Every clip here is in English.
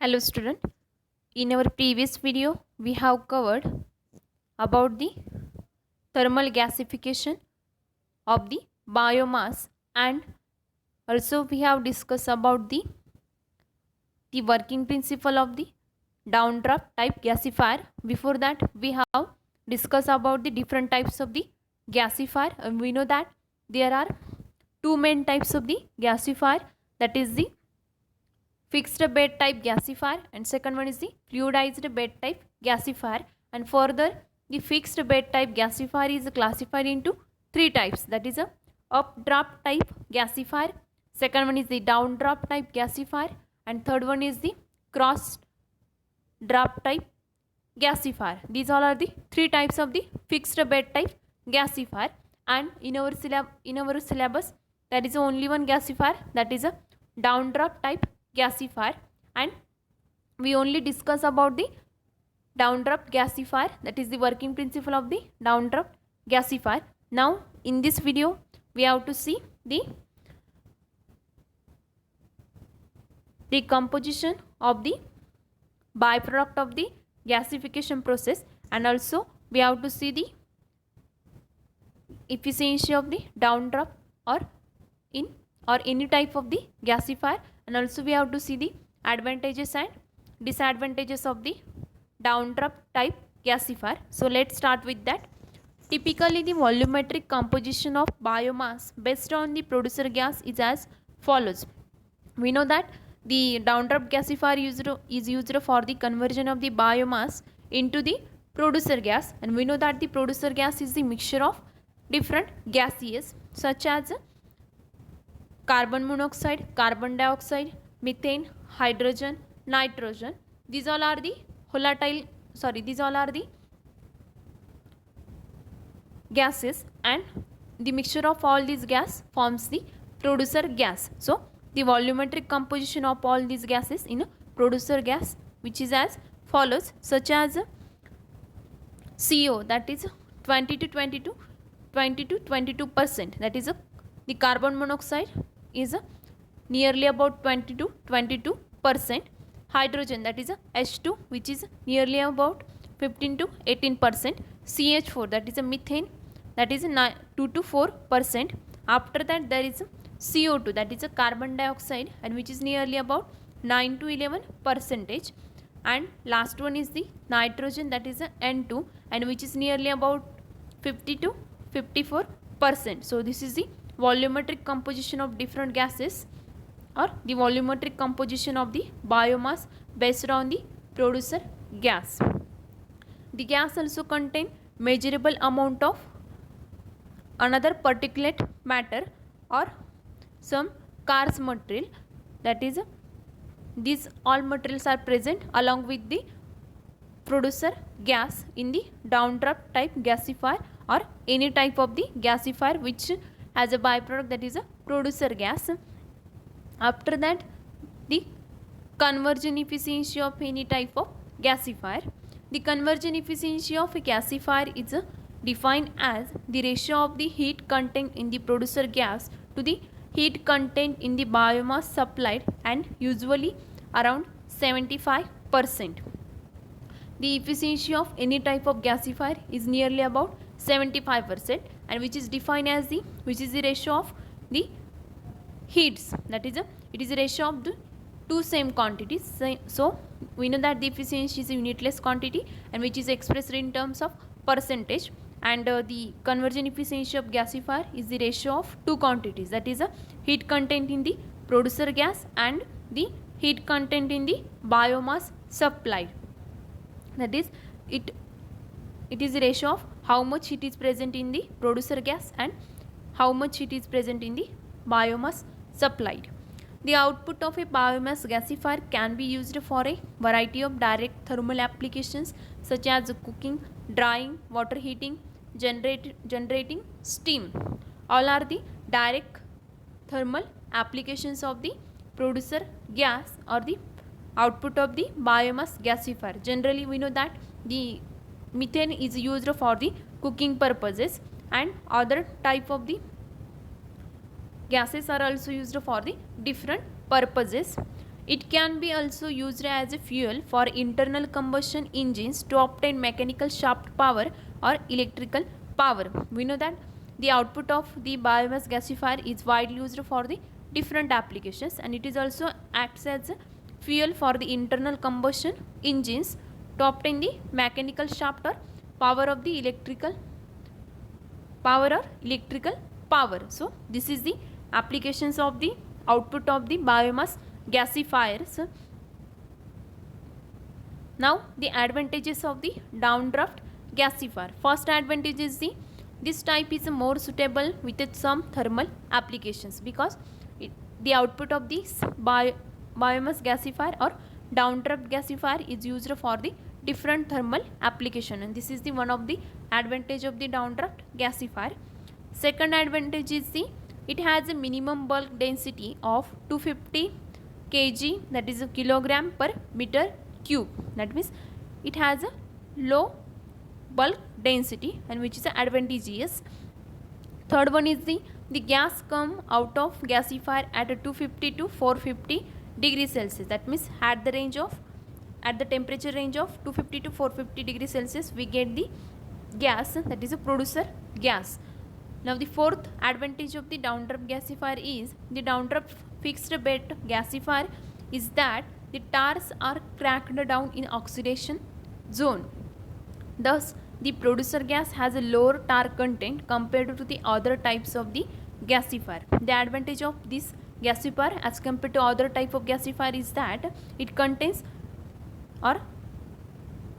Hello student. In our previous video we have covered about the thermal gasification of the biomass, and also we have discussed about the working principle of the downdraft type gasifier. Before that we have discussed about the different types of the gasifier, and we know that there are two main types of the gasifier, that is the fixed bed type gasifier and second one is the fluidized bed type gasifier. And further, the fixed bed type gasifier is classified into three types, that is a updraft type gasifier, second one is the downdraft type gasifier, and third one is the cross draft type gasifier. These all are the three types of the fixed bed type gasifier, and in our syllabus there is only one gasifier, that is a downdraft type gasifier, and we only discuss about the downdraft gasifier, that is the working principle of the downdraft gasifier. Now in this video we have to see the composition of the byproduct of the gasification process, and also we have to see the efficiency of the downdraft or any type of the gasifier, and also we have to see the advantages and disadvantages of the downdraft type gasifier. So let's start with that. Typically the volumetric composition of biomass based on the producer gas is as follows. We know that the downdraft gasifier is used for the conversion of the biomass into the producer gas, and we know that the producer gas is the mixture of different gases such as carbon monoxide, carbon dioxide, methane, hydrogen, nitrogen. These all are the gases, and the mixture of all these gas forms the producer gas. So the volumetric composition of all these gases in a producer gas, which is as follows, such as CO, that is 20 to 22%, that is the carbon monoxide is nearly about 20 to 22%, hydrogen, that is H2, which is nearly about 15 to 18%, CH4, that is a methane, that is 2 to 4%. After that there is CO2, that is a carbon dioxide, and which is nearly about 9 to 11%, and last one is the nitrogen, that is a N2, and which is nearly about 50 to 54%. So this is the volumetric composition of different gases, or the volumetric composition of the biomass based on the producer gas. The gas also contain measurable amount of another particulate matter or some Car's material, that is these all materials are present along with the producer gas in the downdraft type gasifier or any type of the gasifier which has a byproduct, that is a producer gas. After that, the conversion efficiency of any type of gasifier. The conversion efficiency of a gasifier is defined as the ratio of the heat content in the producer gas to the heat content in the biomass supplied, and usually around 75%. The efficiency of any type of gasifier is nearly about 75%, and which is defined as the ratio of the heats, that is it is a ratio of the two same quantities. So we know that the efficiency is a unitless quantity, and which is expressed in terms of percentage, and the conversion efficiency of gasifier is the ratio of two quantities, that is a heat content in the producer gas and the heat content in the biomass supplied. That is it is a ratio of how much heat is present in the producer gas and how much heat is present in the biomass supplied. The output of a biomass gasifier can be used for a variety of direct thermal applications such as cooking, drying, water heating, generating steam. All are the direct thermal applications of the producer gas or the output of the biomass gasifier. Generally we know that the methane is used for the cooking purposes, and other type of the gases are also used for the different purposes. It can be also used as a fuel for internal combustion engines to obtain mechanical shaft power or electrical power. We know that the output of the biomass gasifier is widely used for the different applications, and it is also acts as a fuel for the internal combustion engines to obtain the mechanical shaft or power of the electrical power. So this is the applications of the output of the biomass gasifiers. Now the advantages of the downdraft gasifier. First advantage is this type is more suitable with some thermal applications, because the output of this biomass gasifier or downdraft gasifier is used for the different thermal application, and this is the one of the advantage of the downdraft gasifier. Second advantage is it has a minimum bulk density of 250 kg, that is a kilogram per meter cube. That means it has a low bulk density, and which is advantageous. Third one is the gas come out of gasifier at a 250 to 450 degrees Celsius. That means at the temperature range of 250 to 450 degrees Celsius we get the gas, that is a producer gas. Now the fourth advantage of the downdraft gasifier is the downdraft fixed bed gasifier is that the tars are cracked down in oxidation zone. Thus the producer gas has a lower tar content compared to the other types of the gasifier. The advantage of this gasifier as compared to other type of gasifier is that it contains, or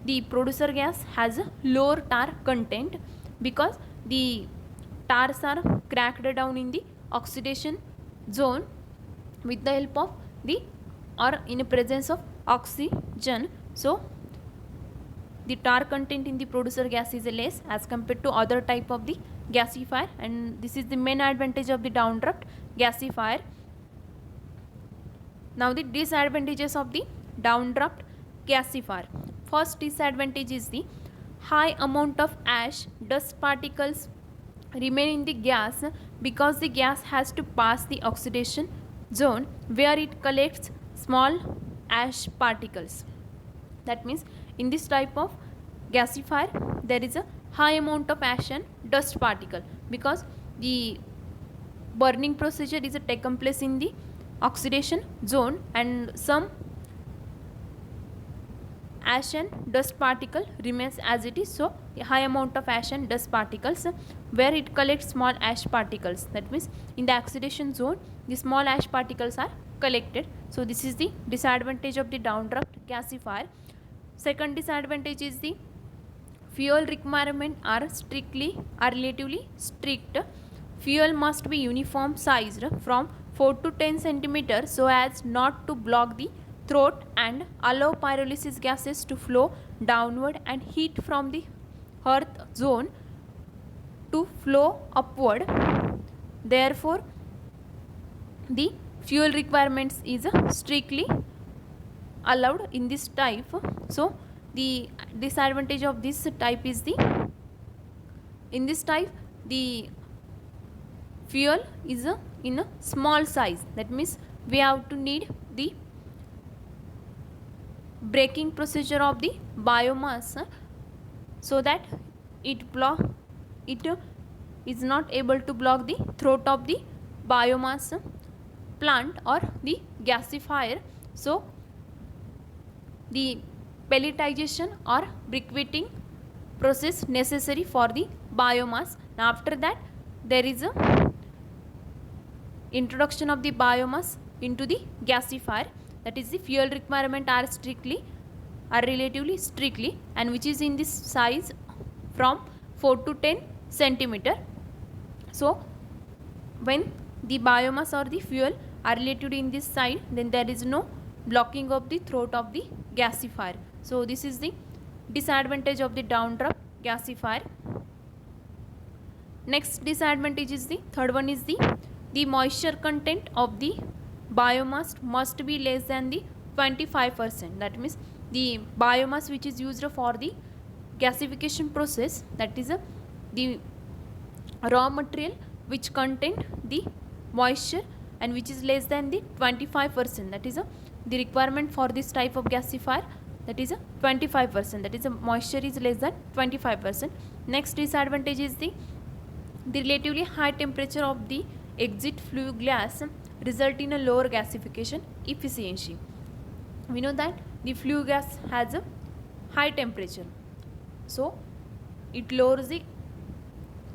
the producer gas has a lower tar content, because the tars are cracked down in the oxidation zone with the help of the, or in the presence of oxygen. So the tar content in the producer gas is less as compared to other type of the gasifier, and this is the main advantage of the downdraft gasifier. Now the disadvantages of the downdraft gasifier. First disadvantage is the high amount of ash dust particles remain in the gas, because the gas has to pass the oxidation zone where it collects small ash particles. That means in this type of gasifier there is a high amount of ash and dust particle, because the burning procedure is taken place in the oxidation zone, and some ash and dust particle remains as it is. So a high amount of ash and dust particles where it collects small ash particles. That means in the oxidation zone the small ash particles are collected. So this is the disadvantage of the downdraft gasifier. Second disadvantage is the fuel requirement are relatively strict. Fuel must be uniform sized from 4 to 10 centimeters so as not to block the throat and allow pyrolysis gases to flow downward and heat from the earth zone to flow upward. Therefore the fuel requirements is strictly allowed in this type. So the disadvantage of this type is in this type the fuel is in a small size. That means we have to need the breaking procedure of the biomass so that it is not able to block the throat of the biomass plant or the gasifier. So the pelletization or briquetting process necessary for the biomass. Now after that there is a introduction of the biomass into the gasifier, that is the fuel requirement are relatively strictly, and which is in this size from 4 to 10 centimeter. So when the biomass or the fuel are related in this side, then there is no blocking of the throat of the gasifier. So this is the disadvantage of the downdraft gasifier. Next disadvantage is the third one is the moisture content of the biomass must be less than the 25%. That means the biomass which is used for the gasification process, that is the raw material which contain the moisture and which is less than the 25%, that is the requirement for this type of gasifier, that is a 25%, that is a moisture is less than 25%. Next disadvantage is the relatively high temperature of the exit flue gas result in a lower gasification efficiency. We know that the flue gas has a high temperature, so it lowers the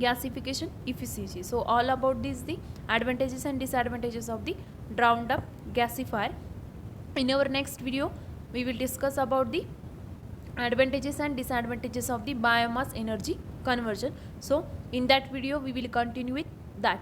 gasification efficiency. So all about this, the advantages and disadvantages of the drowned up gasifier. In our next video we will discuss about the advantages and disadvantages of the biomass energy conversion. So in that video we will continue with that.